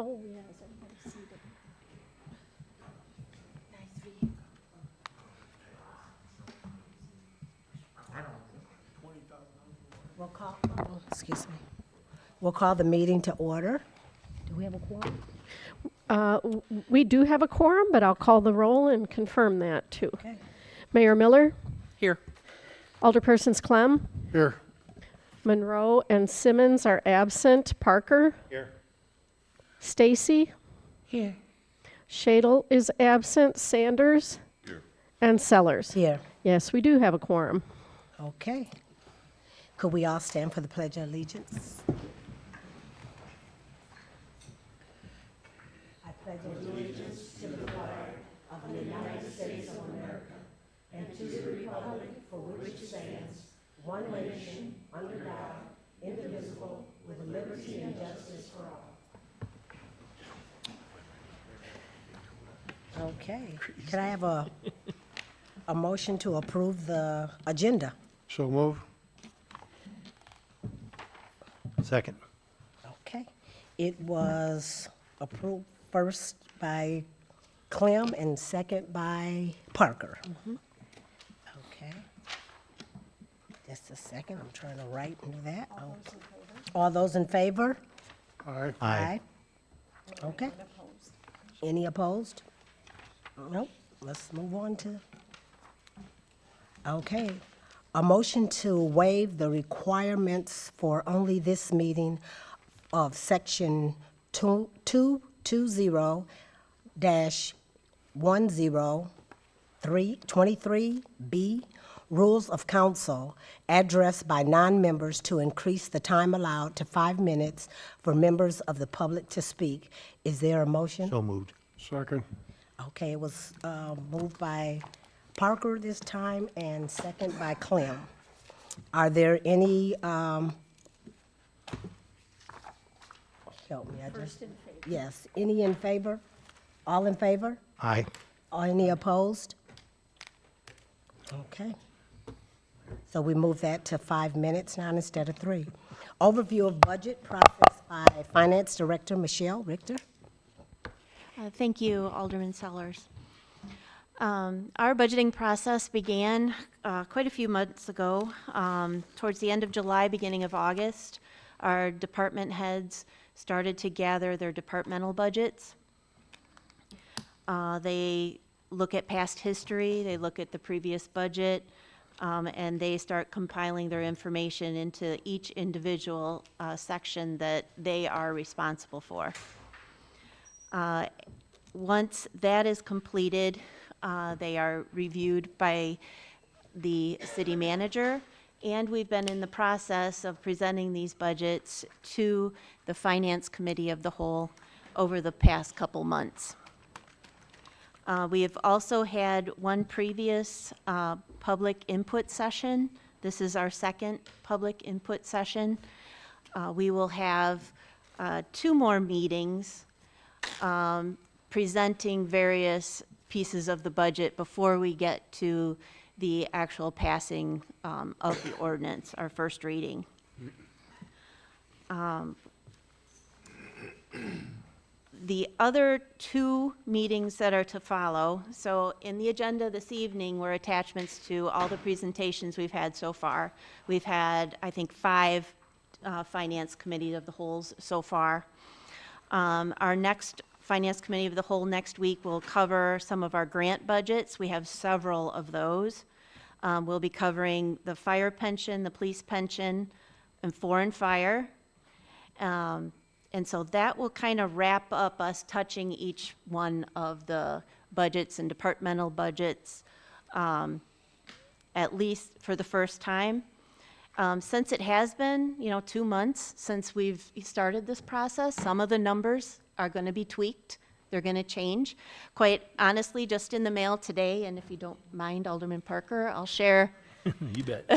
Oh, yes, everybody's seated. We'll call, excuse me. We'll call the meeting to order. Do we have a quorum? We do have a quorum, but I'll call the roll and confirm that too. Okay. Mayor Miller, Here. Alderpersons Clem, Here. Monroe, and Simmons are absent. Parker, Here. Stacy, Here. Shadle is absent. Sanders, and Sellers. Here. Yes, we do have a quorum. Okay. Could we all stand for the Pledge of Allegiance? I pledge allegiance to the flag of the United States of America and to the republic for which it stands, one nation, under God, indivisible, with liberty and justice for all. Okay. Could I have a motion to approve the agenda? So move. Second. Okay. It was approved first by Clem and second by Parker. Okay. Just a second, I'm trying to write into that. All those in favor? Aye. Okay. Any opposed? Nope. Let's move on to, okay. A motion to waive the requirements for only this meeting of Section 220-10323B, Rules of Council, addressed by non-members to increase the time allowed to 5 minutes for members of the public to speak. Is there a motion? So moved. Second. Okay, it was moved by Parker this time and second by Clem. Are there any, help me, yes, any in favor? All in favor? Aye. Any opposed? Okay. So we move that to 5 minutes now instead of 3. Overview of budget process by Finance Director Michelle Richter. Thank you, Alderman Sellers. Our budgeting process began quite a few months ago. Towards the end of July, beginning of August, our department heads started to gather their departmental budgets. They look at past history, they look at the previous budget, and they start compiling their information into each individual section that they are responsible for. Once that is completed, they are reviewed by the city manager, and we've been in the process of presenting these budgets to the Finance Committee of the Whole over the past couple months. We have also had one previous public input session. This is our second public input session. We will have 2 more meetings presenting various pieces of the budget before we get to the actual passing of the ordinance, our first reading. The other 2 meetings that are to follow, so in the agenda this evening were attachments to all the presentations we've had so far. We've had, I think, 5 Finance Committee of the Wholes so far. Our next Finance Committee of the Whole next week will cover some of our grant budgets. We have several of those. We'll be covering the fire pension, the police pension, and foreign fire. And so that will kind of wrap up us touching each one of the budgets and departmental budgets, at least for the first time. Since it has been, 2 months since we've started this process, some of the numbers are going to be tweaked. They're going to change. Quite honestly, just in the mail today, and if you don't mind, Alderman Parker, I'll share. You bet.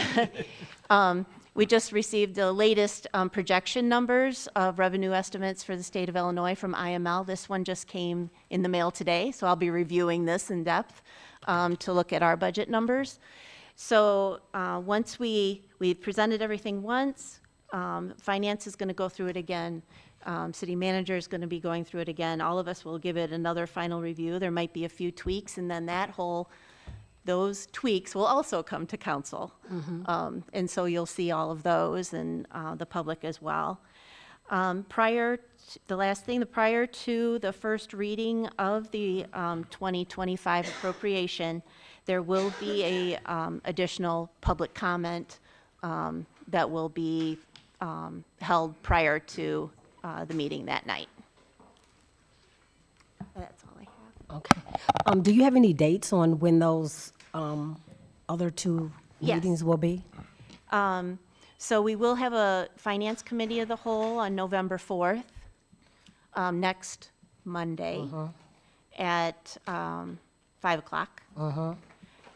We just received the latest projection numbers of revenue estimates for the state of Illinois from IML. This one just came in the mail today, so I'll be reviewing this in depth to look at our budget numbers. So once we've presented everything once, Finance is going to go through it again City manager is going to be going through it again. All of us will give it another final review. There might be a few tweaks, and then those tweaks will also come to council. And so you'll see all of those, and the public as well. Prior to the first reading of the 2025 appropriation, there will be a additional public comment that will be held prior to the meeting that night. That's all I have. Okay. Do you have any dates on when those other two Yes. meetings will be? So we will have a Finance Committee of the Whole on November 4th, next Monday at 5 o'clock.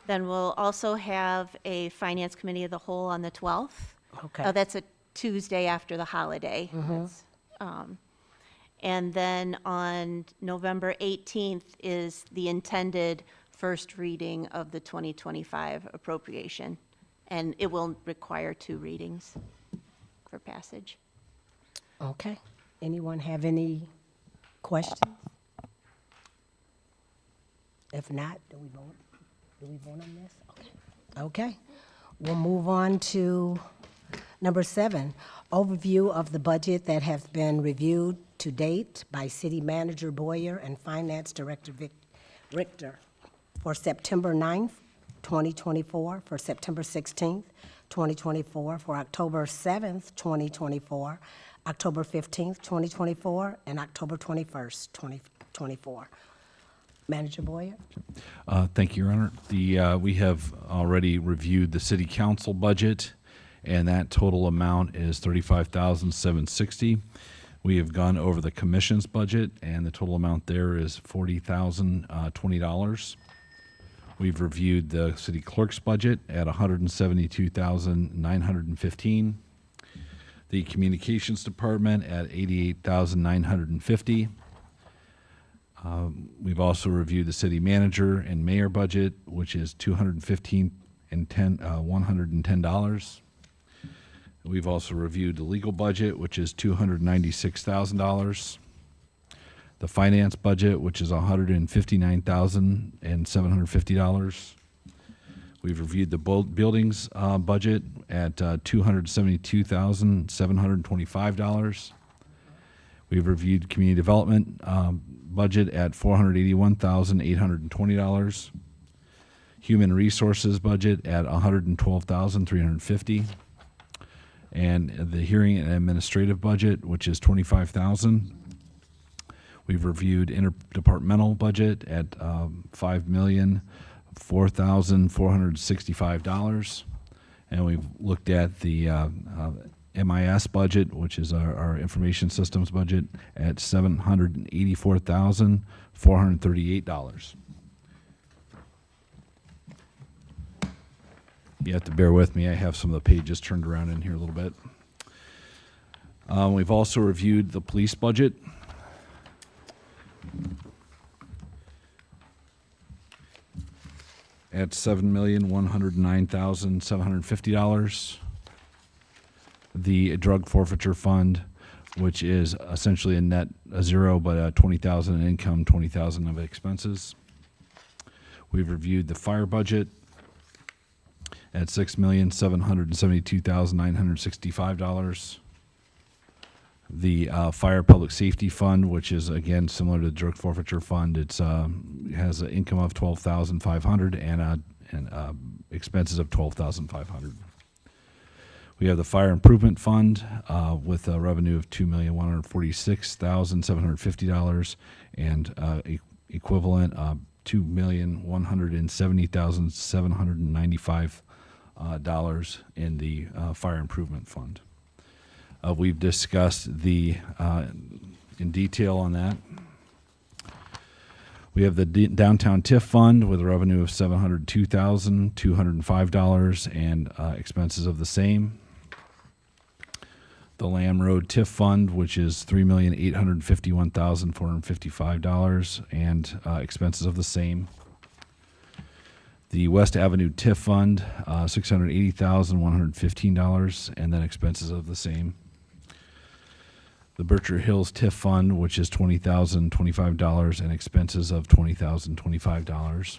Then we'll also have a Finance Committee of the Whole on the 12th. Okay. That's a Tuesday after the holiday. And then on November 18th is the intended first reading of the 2025 appropriation. And it will require 2 readings for passage. Okay. Anyone have any questions? If not, do we vote? Do we vote on this? Okay. Okay. We'll move on to number 7, overview of the budget that has been reviewed to date by City Manager Boyer and Finance Director Richter for September 9th, 2024, for September 16th, 2024, for October 7th, 2024, October 15th, 2024, and October 21st, 2024. Manager Boyer? Thank you, Your Honor. We have already reviewed the city council budget, and that total amount is $35,760. We have gone over the commission's budget, and the total amount there is $40,020. We've reviewed the city clerk's budget at $172,915. The communications department at $88,950. We've also reviewed the city manager and mayor budget, which is $110. We've also reviewed the legal budget, which is $296,000. The finance budget, which is $159,750. We've reviewed the buildings budget at $272,725. We've reviewed community development budget at $481,820. Human resources budget at $112,350. And the hearing and administrative budget, which is $25,000. We've reviewed interdepartmental budget at $5,004,465. And we've looked at the MIS budget, which is our information systems budget, at $784,438. You have to bear with me. I have some of the pages turned around in here a little bit. We've also reviewed the police budget. At $7,109,750. The drug forfeiture fund, which is essentially a zero, but $20,000 in income, $20,000 of expenses. We've reviewed the fire budget at $6,772,965. The fire public safety fund, which is again similar to the drug forfeiture fund, it has an income of $12,500 and expenses of $12,500. We have the fire improvement fund with a revenue of $2,146,750 and equivalent $2,170,795 in the fire improvement fund. We've discussed in detail on that. We have the downtown TIF fund with a revenue of $702,205 and expenses of the same. The Lamb Road TIF fund, which is $3,851,455 and expenses of the same. The West Avenue TIF fund, $680,115 and then expenses of the same. The Berkshire Hills TIF Fund, which is $20,025 and expenses of $20,025.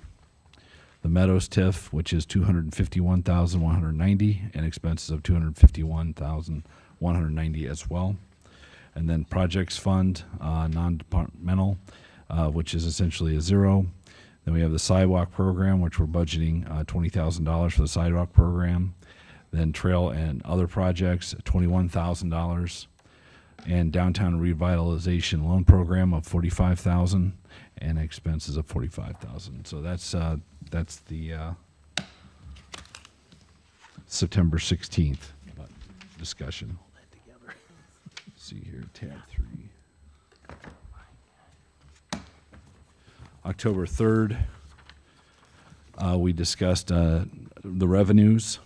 The Meadows TIF, which is $251,190 and expenses of $251,190 as well. And then Projects Fund, non-departmental, which is essentially a zero. Then we have the Sidewalk Program, which we're budgeting $20,000 for the sidewalk program. Then Trail and Other Projects, $21,000. And Downtown Revitalization Loan Program of $45,000 and expenses of $45,000. So that's the September 16th discussion. Let's see here, tab 3. October 3rd, we discussed the revenues.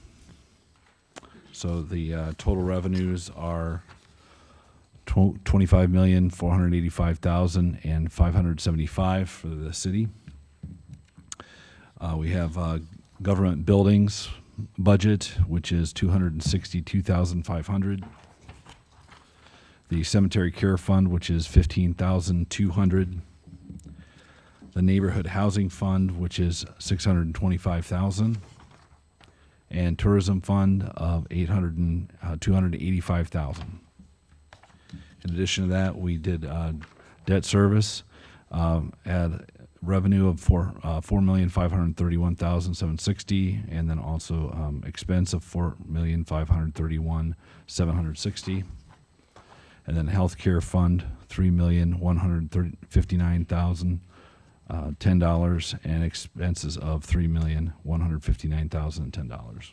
So the total revenues are $25,485,575 for the city. We have government buildings budget, which is $262,500. The cemetery care fund, which is $15,200. The neighborhood housing fund, which is $625,000. And tourism fund of $285,000. In addition to that, we did debt service, had revenue of $4,531,760, and then also expense of $4,531,760, and then healthcare fund $3,159,010, and expenses of $3,159,010.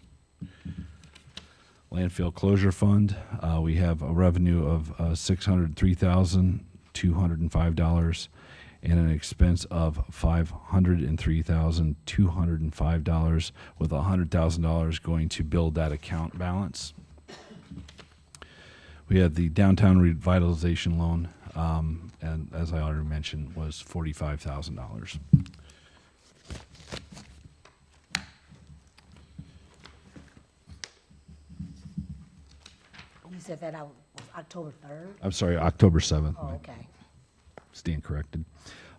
Landfill closure fund, we have a revenue of $603,205 and an expense of $503,205, with $100,000 going to build that account balance. We have the downtown revitalization loan, and as I already mentioned, was $45,000. You said that was October 3rd? I'm sorry, October 7th. Oh, okay. Stand corrected.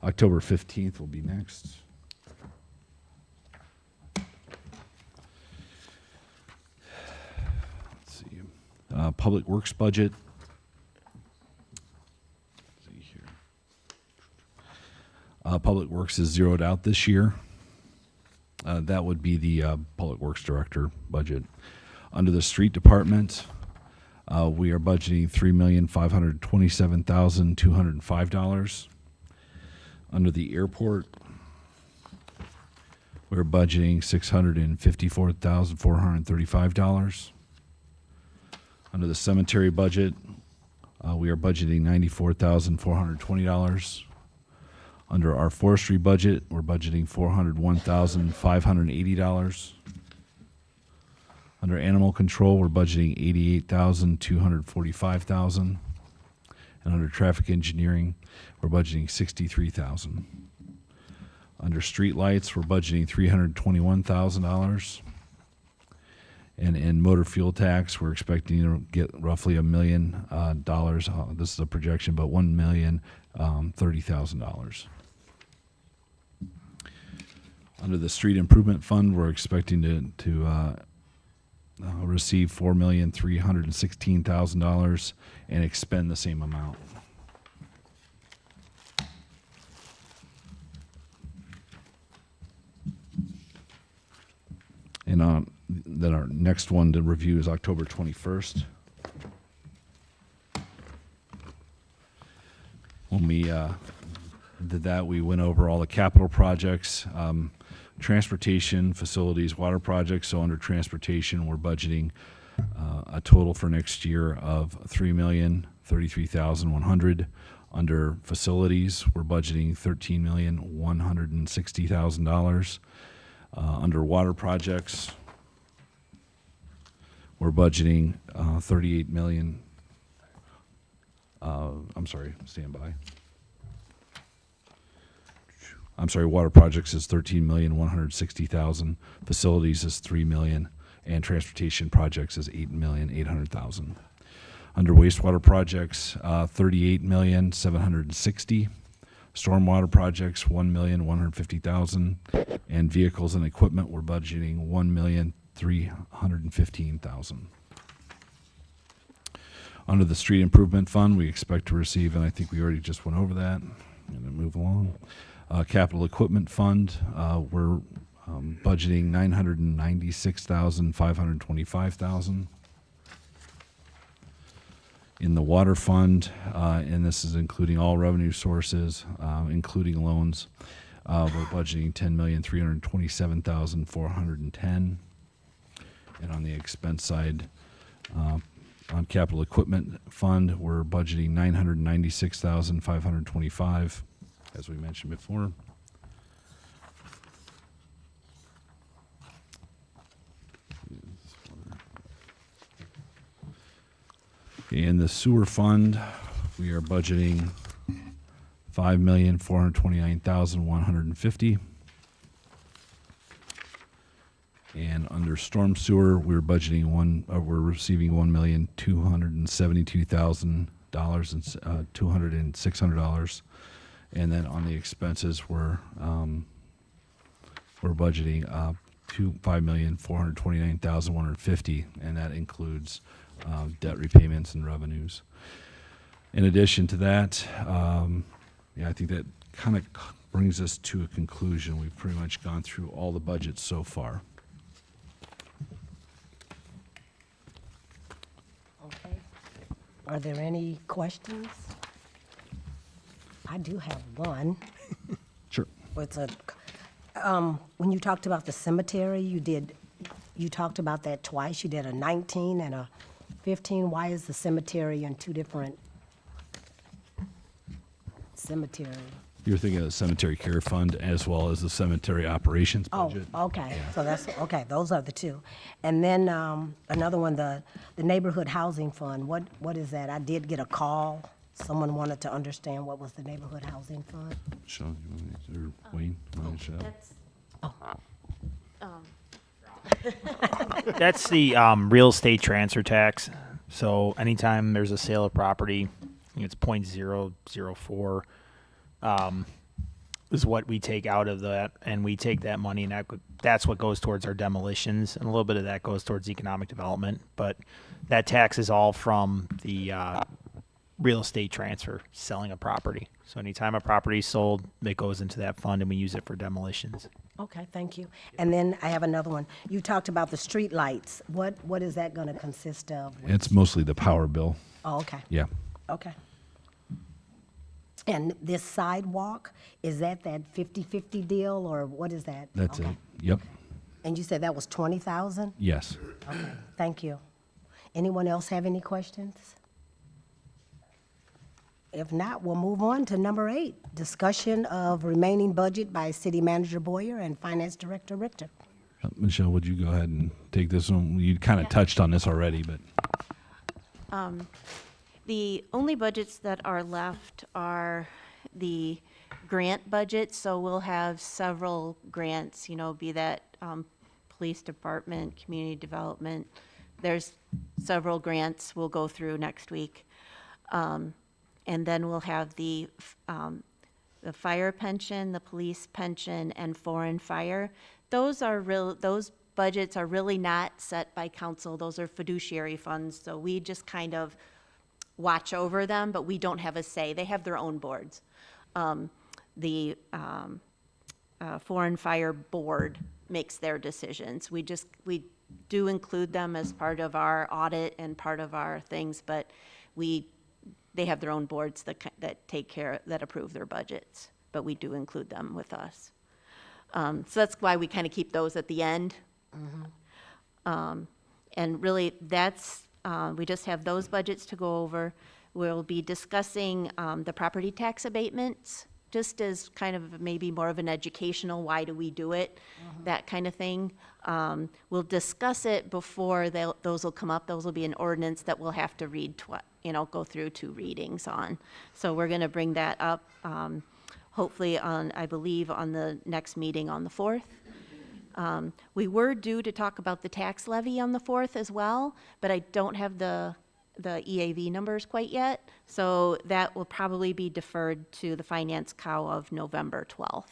October 15th will be next. Let's see. Public Works budget. Let's see here. Public Works is zeroed out this year. That would be the Public Works Director budget. Under the Street Department, we are budgeting $3,527,205. Under the airport, we're budgeting $654,435. Under the cemetery budget, we are budgeting $94,420. Under our forestry budget, we're budgeting $401,580. Under animal control, we're budgeting $88,245,000. And under traffic engineering, we're budgeting $63,000. Under street lights, we're budgeting $321,000. And in motor fuel tax, we're expecting to get roughly $1 million. This is a projection, but $1,030,000. Under the street improvement fund, we're expecting to receive $4,316,000 and expend the same amount. And then our next one to review is October 21st. When we did that, we went over all the capital projects. Transportation, facilities, water projects. So under transportation, we're budgeting a total for next year of $3,033,100. Under facilities, we're budgeting $13,160,000. Under water projects, we're budgeting $38 million. I'm sorry, stand by. I'm sorry, water projects is $13,160,000, facilities is $3 million, and transportation projects is $8,800,000. Under wastewater projects, 38,760,000. Stormwater projects, 1,150,000. And vehicles and equipment, we're budgeting 1,315,000. Under the street improvement fund, we expect to receive, and I think we already just went over that. I'm going to move along. Capital equipment fund, we're budgeting 996,525,000. In the water fund, and this is including all revenue sources, including loans, we're budgeting 10,327,410. And on the expense side, on capital equipment fund, we're budgeting 996,525, as we mentioned before. In the sewer fund, we are budgeting 5,429,150. And under storm sewer, we're budgeting we're receiving $1,272,000 and $600. And then on the expenses, we're budgeting $5,429,150, and that includes debt repayments and revenues. In addition to that, I think that kind of brings us to a conclusion. We've pretty much gone through all the budgets so far. Okay. Are there any questions? I do have one. Sure. It's when you talked about the cemetery, you talked about that twice. You did a 19 and a 15. Why is the cemetery in two different cemetery? You're thinking of the cemetery care fund as well as the cemetery operations budget? Oh, okay. So that's, okay, those are the two. And then another one, the neighborhood housing fund, what is that? I did get a call. Someone wanted to understand what was the neighborhood housing fund. Sean, you want me to, or Wayne? You want me to show? That's the real estate transfer tax. So anytime there's a sale of property, I think it's 0.004 is what we take out of that, and we take that money, and that's what goes towards our demolitions, and a little bit of that goes towards economic development. But that tax is all from the real estate transfer, selling a property. So anytime a property is sold, it goes into that fund, and we use it for demolitions. Okay, thank you. And then I have another one. You talked about the street lights. What is that going to consist of? It's mostly the power bill. Oh, okay, Yeah. okay. And this sidewalk, is that 50/50 deal, or what is that? That's Okay. it. Yep. And you said that was 20,000? Yes. Okay, thank you. Anyone else have any questions? If not, we'll move on to number 8, discussion of remaining budget by City Manager Boyer and Finance Director Richter. Michelle, would you go ahead and take this one? You kind of touched on this already, but The only budgets that are left are the grant budget, so we'll have several grants, be that police department, community development. There's several grants we'll go through next week. And then we'll have the fire pension, the police pension, and foreign fire. Those budgets are really not set by council. Those are fiduciary funds, so we just kind of watch over them, but we don't have a say. They have their own boards. The foreign fire board makes their decisions. We do include them as part of our audit and part of our things, but they have their own boards that approve their budgets, but we do include them with us. So that's why we kind of keep those at the end. And really, we just have those budgets to go over. We'll be discussing the property tax abatements, just as kind of maybe more of an educational, why do we do it, that kind of thing. We'll discuss it before those will come up. Those will be an ordinance that we'll have to read, go through 2 readings on. So we're going to bring that up, hopefully I believe, on the next meeting on the 4th. We were due to talk about the tax levy on the 4th as well, but I don't have the the EAV numbers quite yet. So that will probably be deferred to the finance cow of November 12th.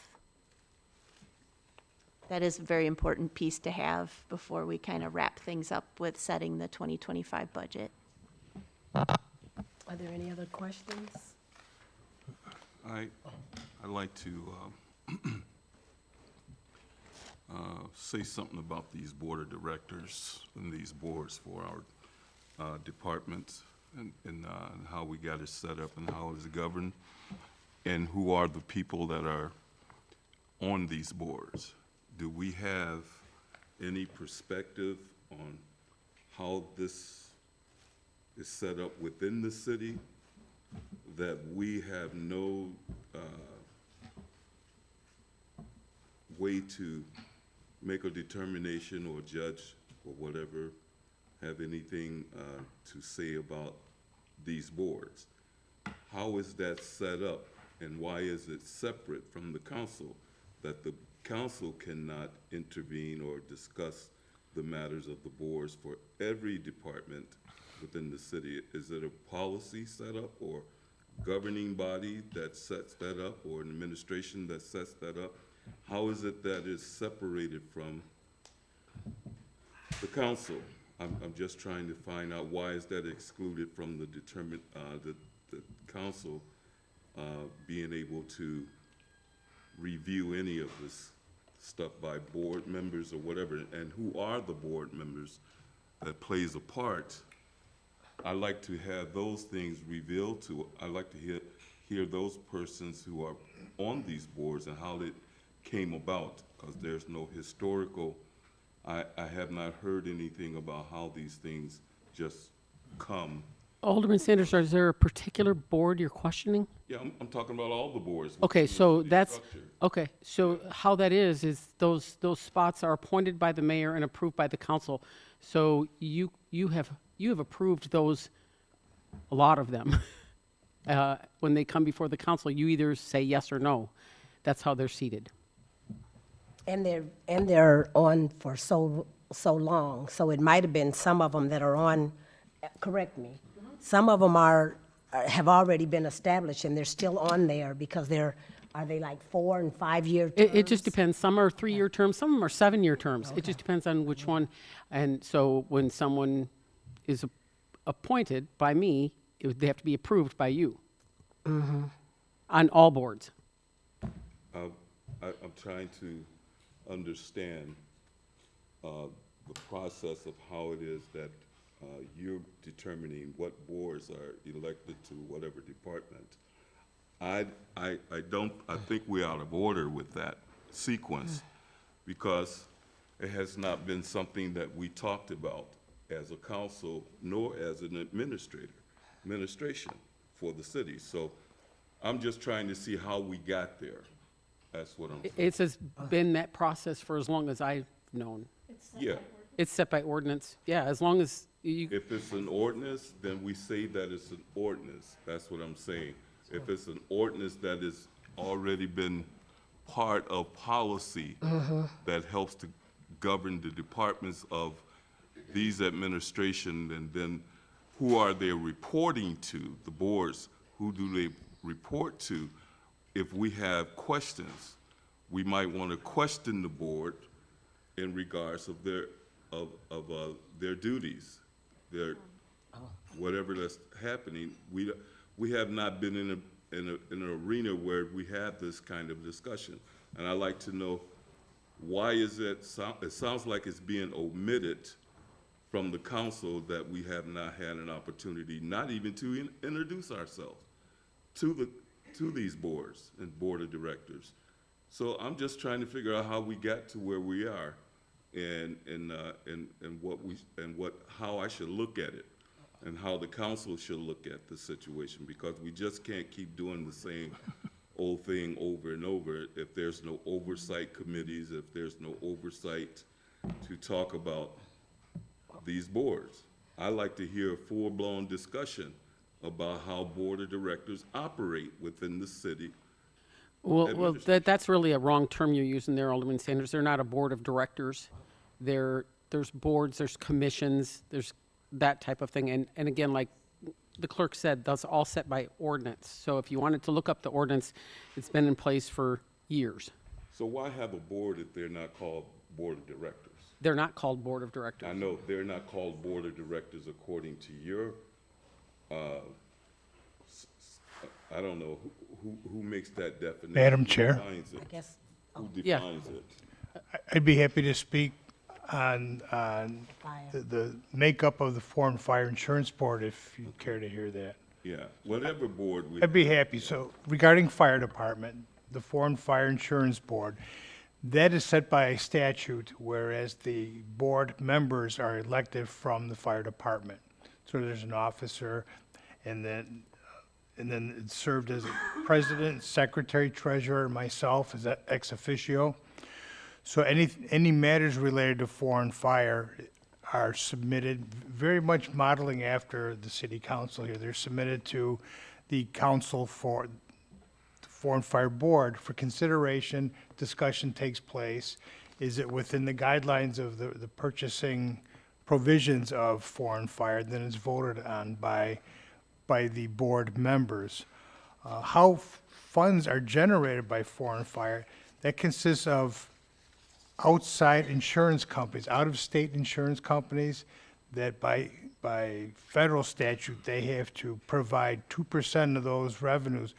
That is a very important piece to have before we kind of wrap things up with setting the 2025 budget. Are there any other questions? I'd like to say something about these board of directors and these boards for our departments and how we got it set up and how it's governed, and who are the people that are on these boards. Do we have any perspective on how this is set up within the city, that we have no way to make a determination or judge or whatever, have anything to say about these boards? How is that set up, and why is it separate from the council, that the council cannot intervene or discuss the matters of the boards for every department within the city? Is it a policy set up or governing body that sets that up, or an administration that sets that up? How is it that it's separated from the council? I'm just trying to find out why is that excluded from the the council being able to review any of this stuff by board members or whatever, and who are the board members that plays a part. I like to have those things revealed to, I like to hear those persons who are on these boards and how it came about, because there's no historical, I have not heard anything about how these things just come. Alderman Sanders, is there a particular board you're questioning? Yeah, I'm talking about all the boards. Okay, within the so city that's, structure. okay, so how that is those spots are appointed by the mayor and approved by the council. So you have approved those, a lot of them. When they come before the council, you either say yes or no. That's how they're seated. And they're on for so long, so it might have been some of them that are on, correct me, some of them have already been established and they're still on there because are they like 4 and 5 year terms? It just depends. Some are 3-year terms, some of them are 7-year terms. It just depends on which one. And so when someone is appointed by me, they have to be approved by you. On all boards. I'm trying to understand the process of how it is that you're determining what boards are elected to whatever department. I think we're out of order with that sequence, because it has not been something that we talked about as a council, nor as an administration for the city. So I'm just trying to see how we got there. That's what I'm saying. It's been that process for as long as I've known. Yeah. It's set by ordinance. Yeah, as long as you, If it's an ordinance, then we say that it's an ordinance. That's what I'm saying. If it's an ordinance that has already been part of policy that helps to govern the departments of these administration, and then who are they reporting to, the boards? Who do they report to? If we have questions, we might want to question the board in regards of their duties, their whatever that's happening. We have not been in an arena where we have this kind of discussion, and I'd like to know why is it? It sounds like it's being omitted from the council, that we have not had an opportunity, not even to introduce ourselves to these boards and board of directors. So I'm just trying to figure out how we got to where we are, and how I should look at it, and how the council should look at the situation, because we just can't keep doing the same old thing over and over if there's no oversight committees, if there's no oversight to talk about these boards. I like to hear a full-blown discussion about how board of directors operate within the city. well, that's really a wrong term you're using there, Alderman Sanders. They're not a board of directors. There's boards, there's commissions, there's that type of thing. And again, like the clerk said, that's all set by ordinance. So if you wanted to look up the ordinance, it's been in place for years. So why have a board if they're not called board of directors? They're not called board of directors. I know they're not called board of directors according to your, I don't know, who makes that definition? Madam Who Chair? defines it? I guess, Who Yeah. defines it? I'd be happy to speak on fire. the makeup of the Foreign Fire Insurance Board, if you care to hear that. Yeah, whatever board we, I'd be happy. So regarding fire department, the Foreign Fire Insurance Board, that is set by statute, whereas the board members are elected from the fire department. So there's an officer, and then it's served as president, secretary, treasurer, and myself as ex officio. So any matters related to foreign fire are submitted, very much modeling after the city council here. They're submitted to the council for the Foreign Fire Board for consideration. Discussion takes place. Is it within the guidelines of the purchasing provisions of foreign fire? Then it's voted on by the board members. How funds are generated by foreign fire, that consists of outside insurance companies, out-of-state insurance companies, that by federal statute, they have to provide 2% of those revenues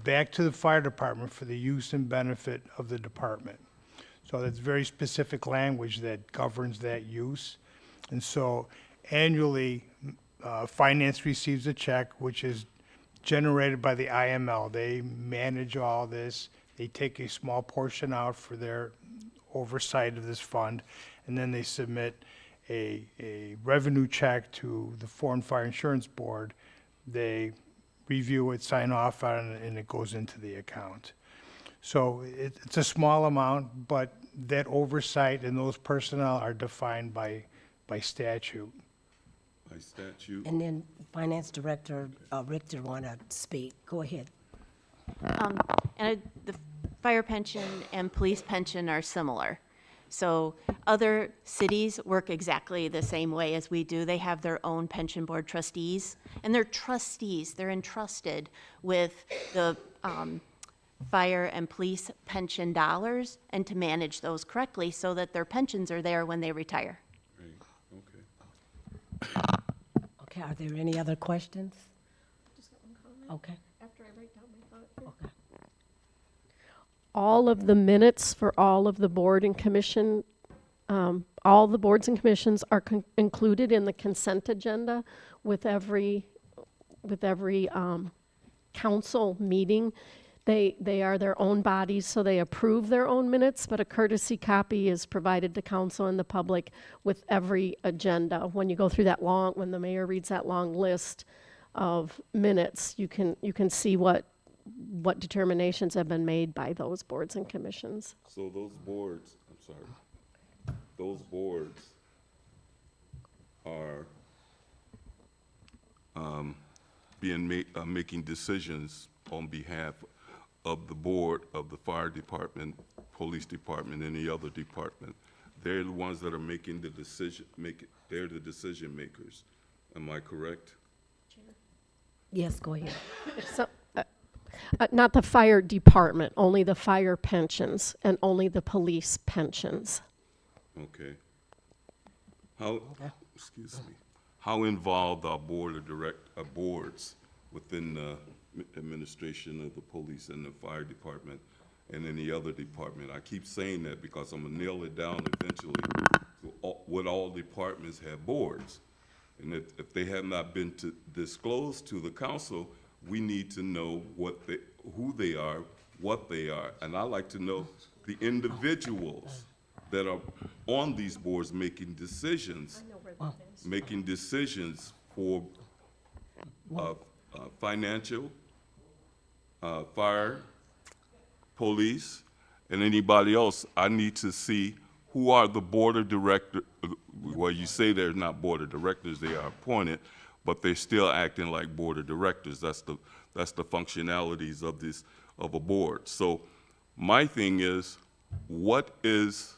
back to the fire department for the use and benefit of the department. So that's very specific language that governs that use. And so annually, finance receives a check, which is generated by the IML. They manage all this. They take a small portion out for their oversight of this fund, and then they submit a revenue check to the Foreign Fire Insurance Board. They review it, sign off on it, and it goes into the account. So it's a small amount, but that oversight and those personnel are defined by statute. by statute. And then Finance Director Richter want to speak. Go ahead. The fire pension and police pension are similar. So other cities work exactly the same way as we do. They have their own pension board trustees, and they're trustees. They're entrusted with the fire and police pension dollars and to manage those correctly so that their pensions are there when they retire. Right, okay. Okay, are there any other questions? Okay, After I write down my thought here. okay. All of the minutes for all of the board and commission, all the boards and commissions are included in the consent agenda with every council meeting. They are their own bodies, so they approve their own minutes, but a courtesy copy is provided to council and the public with every agenda. When you go through that long, when the mayor reads that long list of minutes, you can see what determinations have been made by those boards and commissions. So those boards, I'm sorry, those boards are making decisions on behalf of the board of the fire department, police department, any other department. They're the ones that are making the decision, they're the decision makers. Am I correct? Yes, go ahead. So, not the fire department, only the fire pensions and only the police pensions. Okay. Excuse me, how involved are boards within the administration of the police and the fire department and any other department? I keep saying that because I'm gonna nail it down eventually. Would all departments have boards? And if they have not been disclosed to the council, we need to know who they are, what they are. And I like to know the individuals that are on these boards making decisions for financial, fire, police, and anybody else. I need to see who are the board of directors. Well, you say they're not board of directors, they are appointed, but they're still acting like board of directors. That's the functionalities of a board. So my thing is, what is,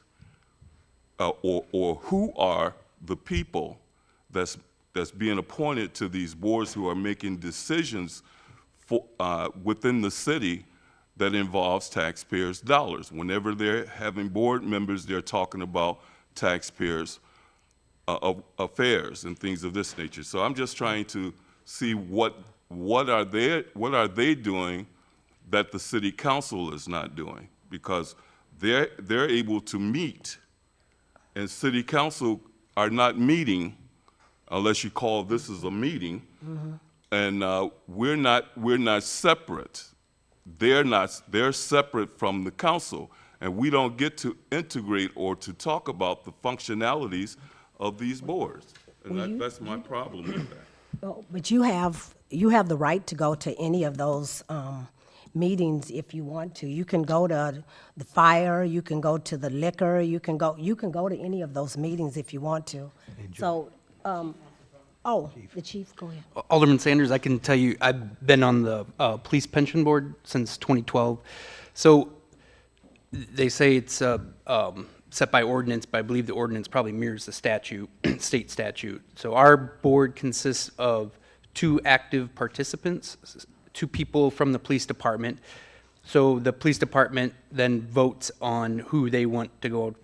or who are the people that's that's being appointed to these boards who are making decisions for, within the city that involves taxpayers' dollars. Whenever they're having board members, they're talking about taxpayers' affairs and things of this nature. So I'm just trying to see what are they doing that the city council is not doing, because they're able to meet, and city council are not meeting unless you call this as a meeting, and we're not separate. They're separate from the council, and we don't get to integrate or to talk about the functionalities of these boards. And that's my problem with that. Well, but you have the right to go to any of those meetings if you want to. You can go to the fire, you can go to the liquor, you can go to any of those meetings if you want to. So, the chief, go ahead. Alderman Sanders, I can tell you, I've been on the police pension board since 2012. So they say it's set by ordinance, but I believe the ordinance probably mirrors the statute, state statute. So our board consists of 2 active participants, 2 people from the police department. So the police department then votes on who they want to go,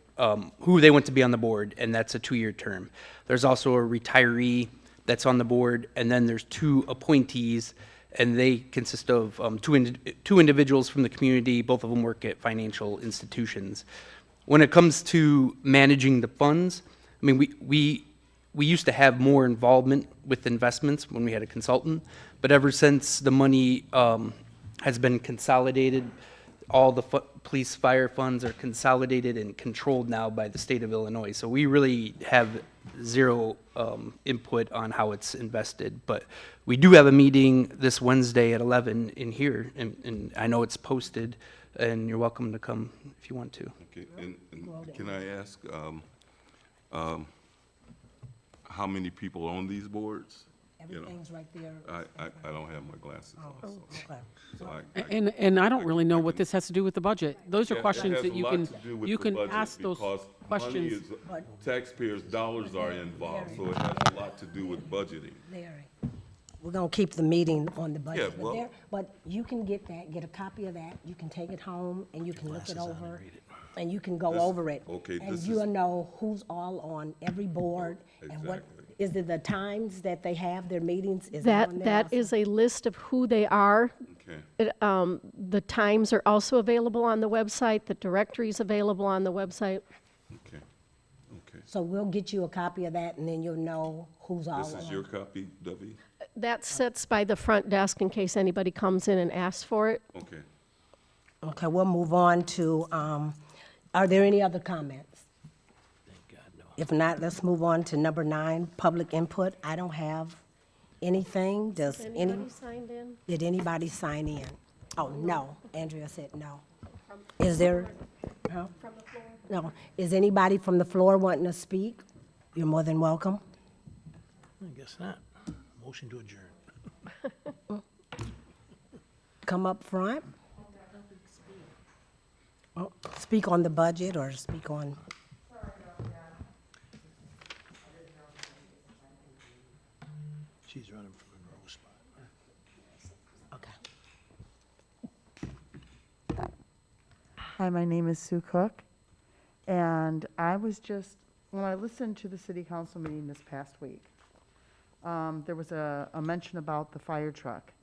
who they want to be on the board, and that's a 2-year term. There's also a retiree that's on the board, and then there's 2 appointees, and they consist of two individuals from the community. Both of them work at financial institutions. When it comes to managing the funds, I mean, we used to have more involvement with investments when we had a consultant, but ever since the money has been consolidated, all the police fire funds are consolidated and controlled now by the state of Illinois. So we really have zero input on how it's invested. But we do have a meeting this Wednesday at 11 in here, and I know it's posted, and you're welcome to come if you want to. Okay, and can I ask, how many people on these boards? You know, Everything's right there. I don't have my glasses on, Okay. so And I don't really know what this has to do with the budget. Those are Yeah, it questions has that a you lot can, to do with you the can budget ask those because questions. money is, taxpayers' dollars are involved, so it has a lot to do with budgeting. Larry, we're gonna keep the meeting on the budget, Yeah, well- but you can get a copy of that, you can take it home, and you can look it over, and you can go This- over it. okay, And this you'll is- know who's all on every board, and what, Exactly. is it the times that they have their meetings? Is it on there That also? is a list of who they are. Okay, The times are also available on the website, the directory's available on the website. okay, okay. So we'll get you a copy of that, and then you'll know who's all This on. is your copy, Debbie? That sits by the front desk in case anybody comes in and asks for it. Okay. Okay, we'll move on to, are there any other comments? If not, let's move on to number 9, public input. I don't have anything. Does any, Anybody signed in? did anybody sign in? Oh, no. Andrea said no. Is there? Huh? From the floor? No. Is anybody from the floor wanting to speak? You're more than welcome. I guess not. Motion to adjourn. Come up front. Oh, speak on the budget or speak on, She's running from a row spot. okay. Hi, my name is Sue Cook, and I was just, when I listened to the city council meeting this past week, there was a mention about the fire truck,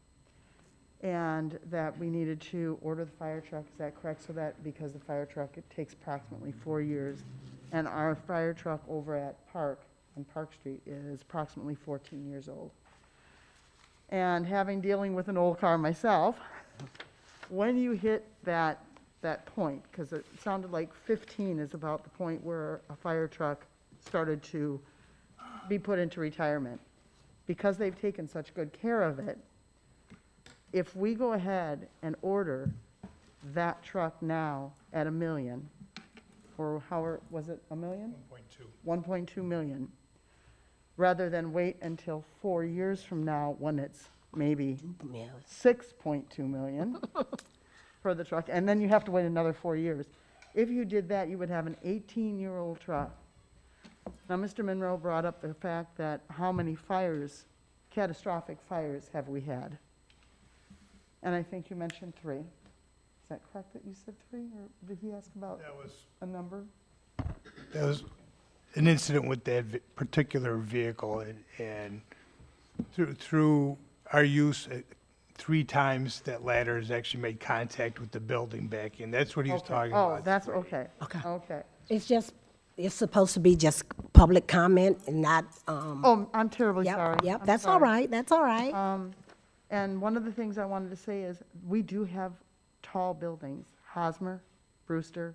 and that we needed to order the fire truck, is that correct? So that, because the fire truck, it takes approximately 4 years, and our fire truck over at Park, on Park Street, is approximately 14 years old. And dealing with an old car myself, when you hit that point, because it sounded like 15 is about the point where a fire truck started to be put into retirement. Because they've taken such good care of it, if we go ahead and order that truck now at $1 million, or how, was it $1 million? 1.2 million, rather than wait until 4 years from now when it's maybe 6.2 million for the truck, and then you have to wait another 4 years. If you did that, you would have an 18-year-old truck Now, Mr. Monroe brought up the fact that how many fires, catastrophic fires have we had? And I think you mentioned 3. Is that correct that you said 3, or did he ask about That was, a number? that was an incident with that particular vehicle, and through our use, 3 times that ladder has actually made contact with the building backing. That's what he was Okay. talking Oh, about. that's, okay. Okay. Okay. It's supposed to be just public comment and not, Oh, I'm terribly sorry. Yep, I'm that's all sorry. right, that's all right. And one of the things I wanted to say is, we do have tall buildings, Hosmer, Brewster,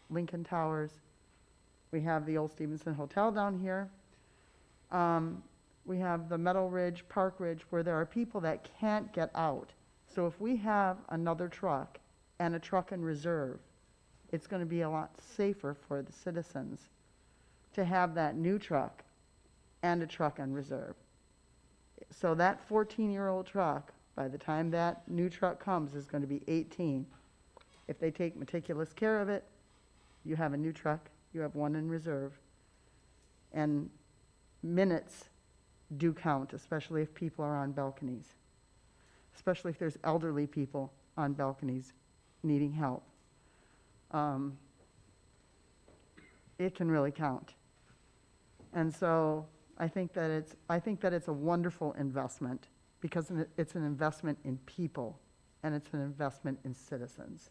Lincoln Towers. We have the old Stevenson Hotel down here. We have the Meadow Ridge, Park Ridge, where there are people that can't get out. So if we have another truck and a truck in reserve, it's going to be a lot safer for the citizens to have that new truck and a truck in reserve. So that 14-year-old truck, by the time that new truck comes, is going to be 18. If they take meticulous care of it, you have a new truck, you have one in reserve. And minutes do count, especially if people are on balconies, especially if there's elderly people on balconies needing help. It can really count. And so I think that it's a wonderful investment, because it's an investment in people, and it's an investment in citizens.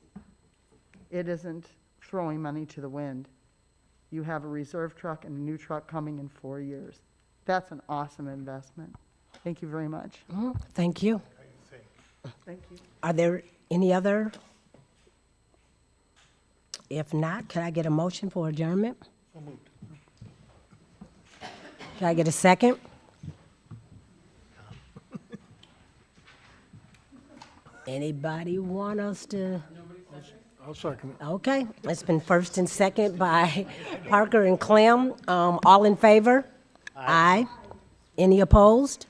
It isn't throwing money to the wind. You have a reserve truck and a new truck coming in 4 years. That's an awesome investment. Thank you very much. Thank you. Thank you. Are there any other? If not, can I get a motion for adjournment? Can I get a second? Anybody want us to? I'll second it. Okay, it's been first and second by Parker and Clem. All in favor? Aye. Any opposed?